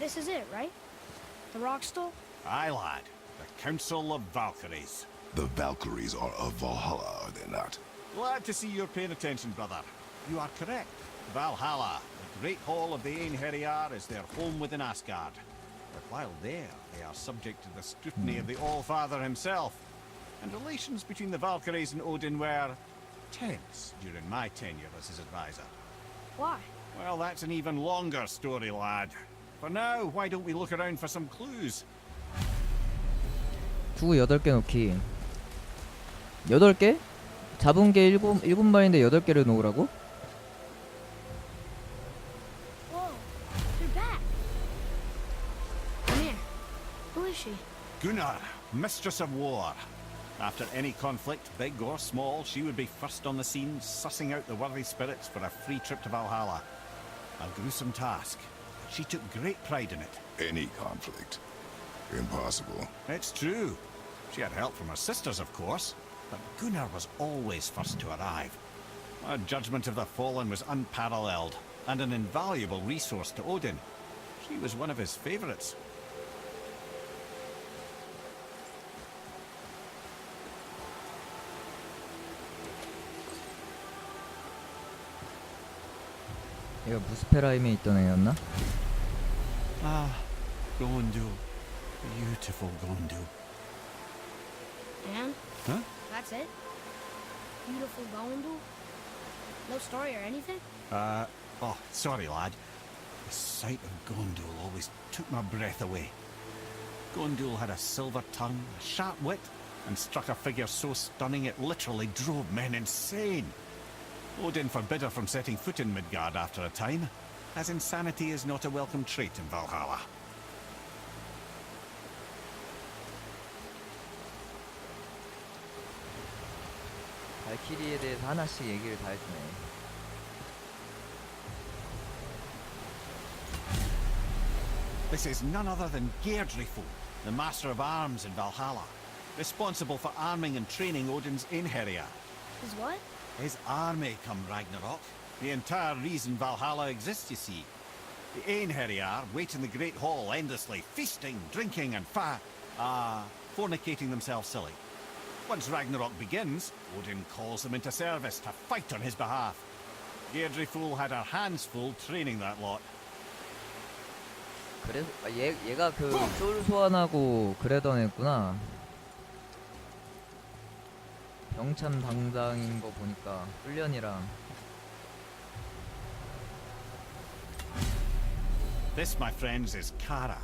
This is it, right? The rock stool? Aye, lad. The Council of Valkyries. The Valkyries are of Valhalla, are they not? Glad to see you're paying attention, brother. You are correct. Valhalla, the great hall of the Einherjar, is their home within Asgard. But while there, they are subject to the scrutiny of the All-Father himself. And relations between the Valkyries and Odin were tense during my tenure as his advisor. Why? Well, that's an even longer story, lad. For now, why don't we look around for some clues? 두 8개 놓기. 8개? 잡은 게 7마리인데 8개를 놓으라고? Whoa, they're back. Come here. Who is she? Gunnar, Mistress of War. After any conflict, big or small, she would be first on the scene, sussing out the worthy spirits for a free trip to Valhalla. A gruesome task, but she took great pride in it. Any conflict. Impossible. It's true. She had help from her sisters, of course, but Gunnar was always first to arrive. Her judgment of the fallen was unparalleled, and an invaluable resource to Odin. She was one of his favorites. 얘가 무스페라임에 있던 애였나? Ah, Gondul. Beautiful Gondul. And? Huh? That's it? Beautiful Gondul? No story or anything? Oh, sorry, lad. The sight of Gondul always took my breath away. Gondul had a silver tongue, a sharp wit, and struck a figure so stunning it literally drove men insane. Odin forbid her from setting foot in Midgard after a time, as insanity is not a welcome trait in Valhalla. 발키리에 대해서 하나씩 얘기를 다 해주네. This is none other than Geirdriful, the master of arms in Valhalla, responsible for arming and training Odin's Einherjar. Is what? His army come Ragnarok. The entire reason Valhalla exists, you see. The Einherjar wait in the Great Hall endlessly, feasting, drinking, and fornicating themselves silly. Once Ragnarok begins, Odin calls them into service to fight on his behalf. Geirdriful had her hands full training that lot. 그래서 얘가 그 쫄 소환하고 그러던 애구나. 병참 당당인 거 보니까 훈련이랑. This, my friends, is Kara.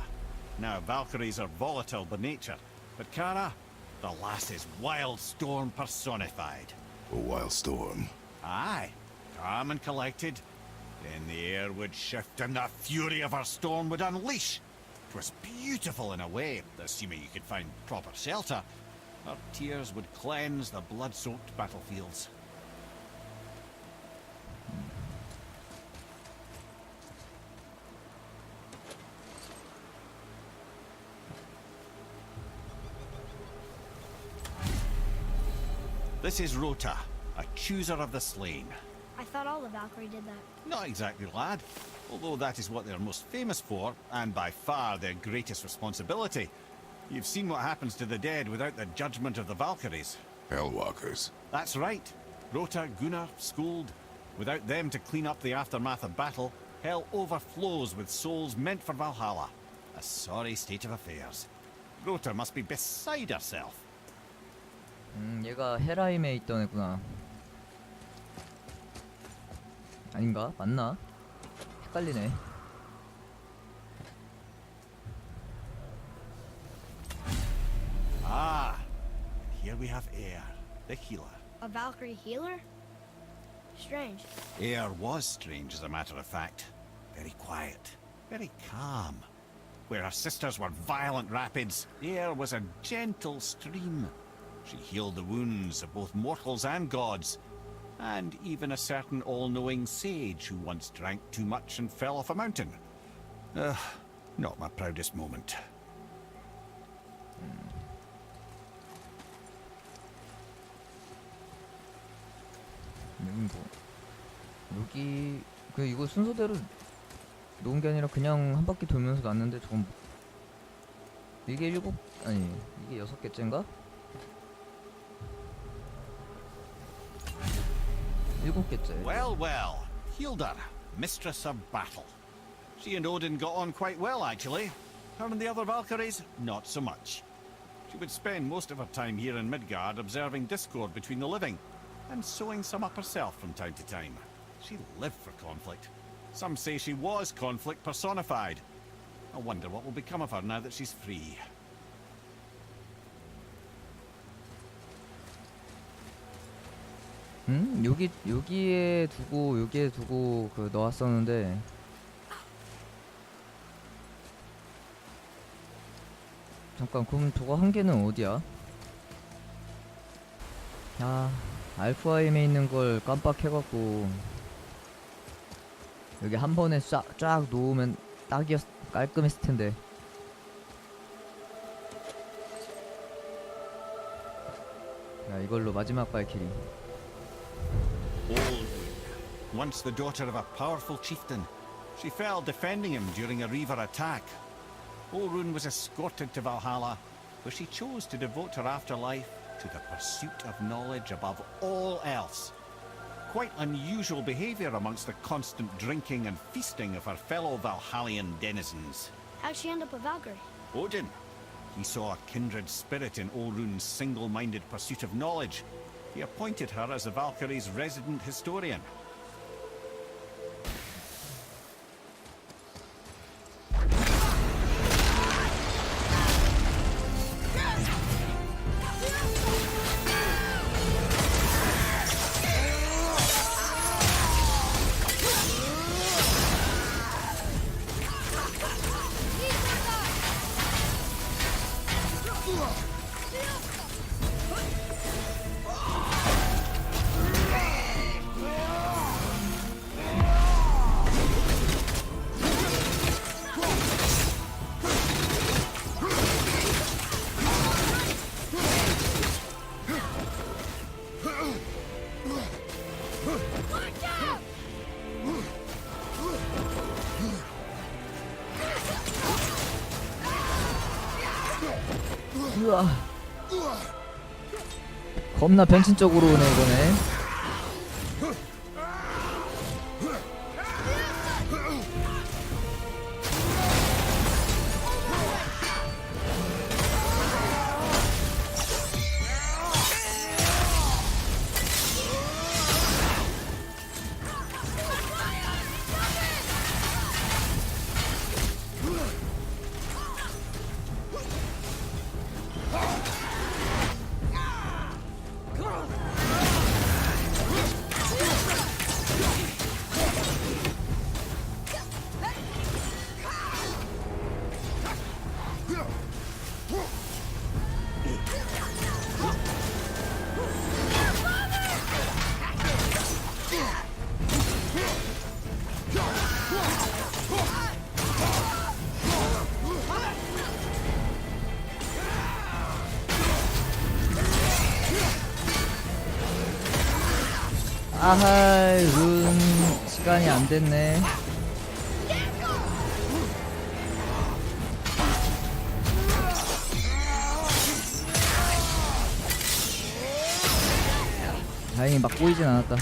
Now, Valkyries are volatile by nature, but Kara, the lass is Wild Storm personified. A wild storm. Aye, calm and collected. Then the air would shift and the fury of her storm would unleash. 'Twas beautiful in a way, assuming you could find proper shelter. Her tears would cleanse the blood-soaked battlefields. This is Rota, a chooser of the slain. I thought all the Valkyrie did that. Not exactly, lad. Although that is what they're most famous for, and by far their greatest responsibility. You've seen what happens to the dead without the judgment of the Valkyries. Hellwalkers. That's right. Rota, Gunnar, Skuld. Without them to clean up the aftermath of battle, hell overflows with souls meant for Valhalla. A sorry state of affairs. Rota must be beside herself. 얘가 헤라임에 있던 애구나. 아닌가? 맞나? 헷갈리네. Ah, here we have Eir, the healer. A Valkyrie healer? Strange. Eir was strange, as a matter of fact. Very quiet, very calm. Where her sisters were violent rapids, Eir was a gentle stream. She healed the wounds of both mortals and gods, and even a certain all-knowing sage who once drank too much and fell off a mountain. Not my proudest moment. 여기 이거 순서대로 놓은 게 아니라 그냥 한 바퀴 돌면서 났는데 저건 이게 이게 6개째인가? 7개째. Well, well. Hilda, mistress of battle. She and Odin got on quite well, actually. Her and the other Valkyries, not so much. She would spend most of her time here in Midgard observing discord between the living, and sewing some up herself from time to time. She lived for conflict. Some say she was conflict personified. I wonder what will become of her now that she's free. 여기에 두고 그 넣었었는데 잠깐 그럼 저거 한 개는 어디야? 아 알프아임에 있는 걸 깜빡해갖고 여기 한 번에 쫙 놓으면 깔끔했을 텐데. 야 이걸로 마지막 발키리. Olrun, once the daughter of a powerful chieftain, she fell defending him during a Reaver attack. Olrun was escorted to Valhalla, where she chose to devote her afterlife to the pursuit of knowledge above all else. Quite unusual behavior amongst the constant drinking and feasting of her fellow Valhallian denizens. How'd she end up a Valkyrie? Odin. He saw a kindred spirit in Olrun's single-minded pursuit of knowledge. He appointed her as the Valkyrie's resident historian. 우와 겁나 변신적으로 오네 이거네. 아하 룬 시간이 안 됐네. 다행히 막 보이진 않았다.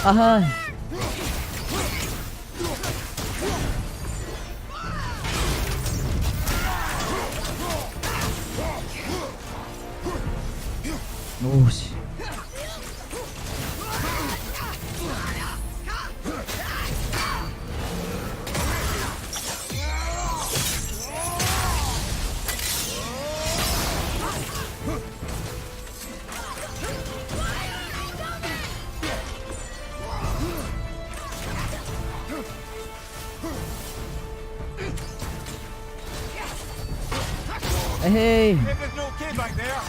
아하 오씨 에헤이. Everything okay back there?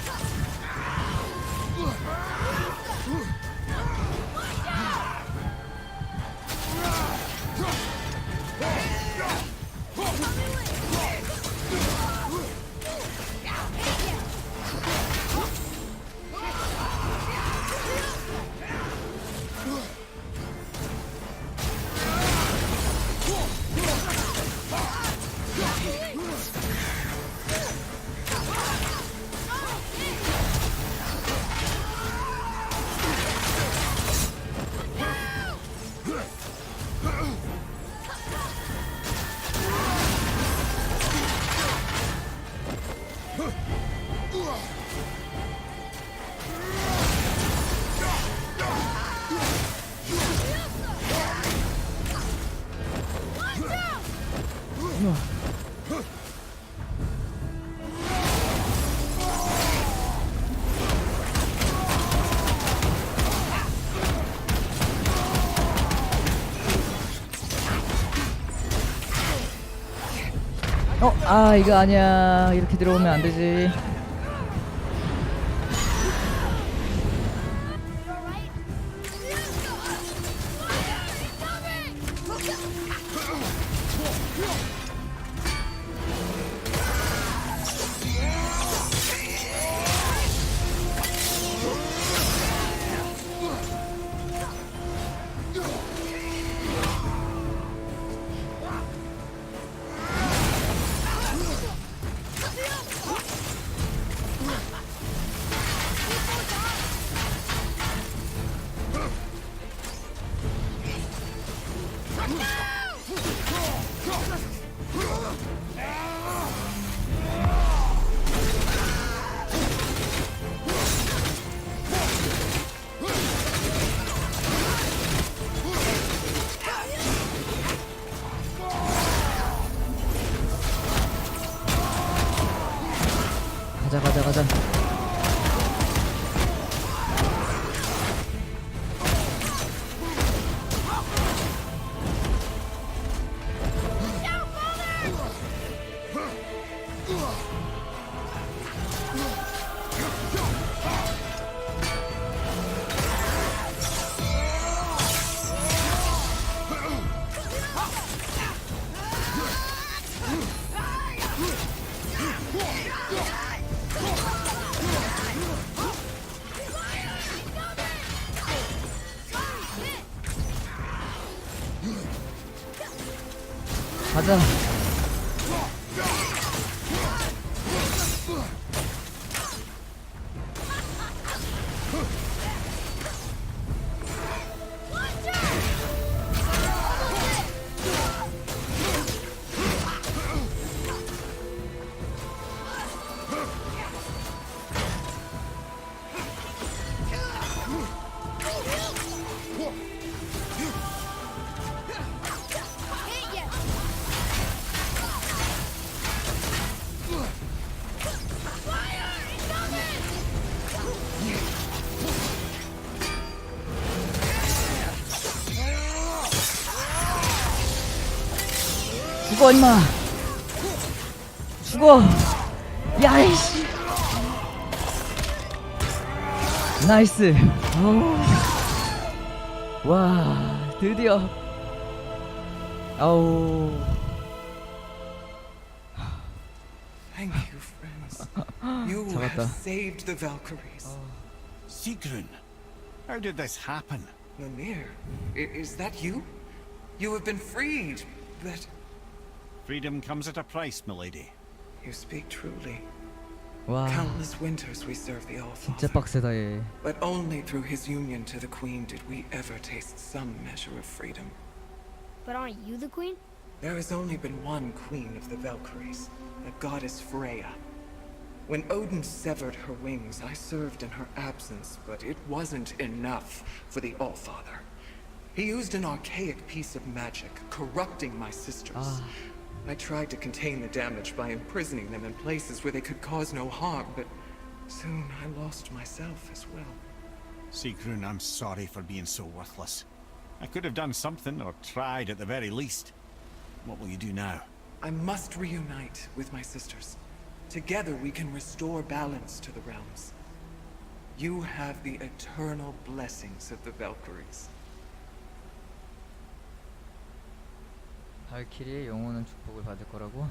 아 이거 아니야. 이렇게 들어오면 안 되지. 가자. 가자. 죽어 임마. 죽어. 야이씨. 나이스. 와 드디어. 아우. Thank you, friends. You 잡았다. have saved the Valkyries. Sigrun, how did this happen? Mimir, is that you? You have been freed, but Freedom comes at a price, milady. you speak truly. 와 Countless winters we served the 진짜 All-Father, 빡세다 얘. but only through his union to the Queen did we ever taste some measure of freedom. But aren't you the queen? There has only been one queen of the Valkyries, the goddess Freya. When Odin severed her wings, I served in her absence, but it wasn't enough for the All-Father. He used an archaic piece of magic, corrupting my sisters. I tried to contain the damage by imprisoning them in places where they could cause no harm, but soon I lost myself as well. Sigrun, I'm sorry for being so worthless. I could have done something, or tried at the very least. What will you do now? I must reunite with my sisters. Together we can restore balance to the realms. You have the eternal blessings of the Valkyries. 발키리의 영원한 축복을 받을 거라고?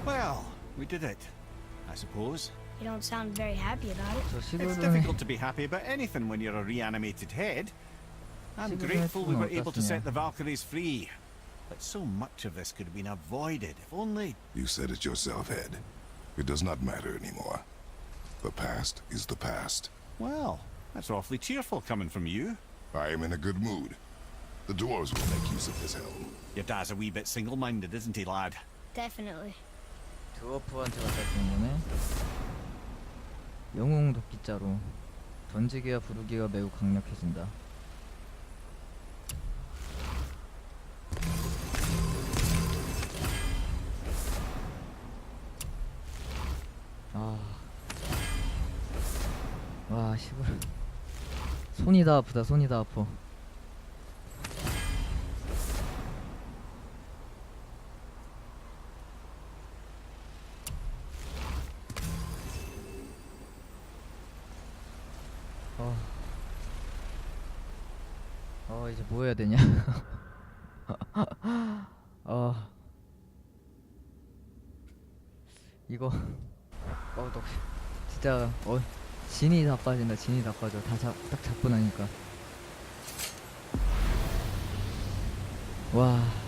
Well, we did it, I suppose. You don't sound very happy about it. 저 It's 시도를 difficult to be happy about anything when you're a reanimated head. I'm grateful we were able to set the Valkyries free. But so much of this could have been avoided, if only... You said it yourself, Head. It does not matter anymore. The past is the past. Well, that's awfully cheerful coming from you. I am in a good mood. The dwarves will make use of this helm. Your dad's a wee bit single-minded, isn't he, lad? Definitely. 드워프한테 갖다 주는 거네. 영웅 도끼자루. 던지기와 부르기가 매우 강력해진다. 와, 시골. 손이 다 아프다, 손이 다 아파. 이제 뭐 해야 되냐? 이거 너 진짜 진이 다 빠진다. 진이 다 빠져. 딱 잡고 나니까. 와.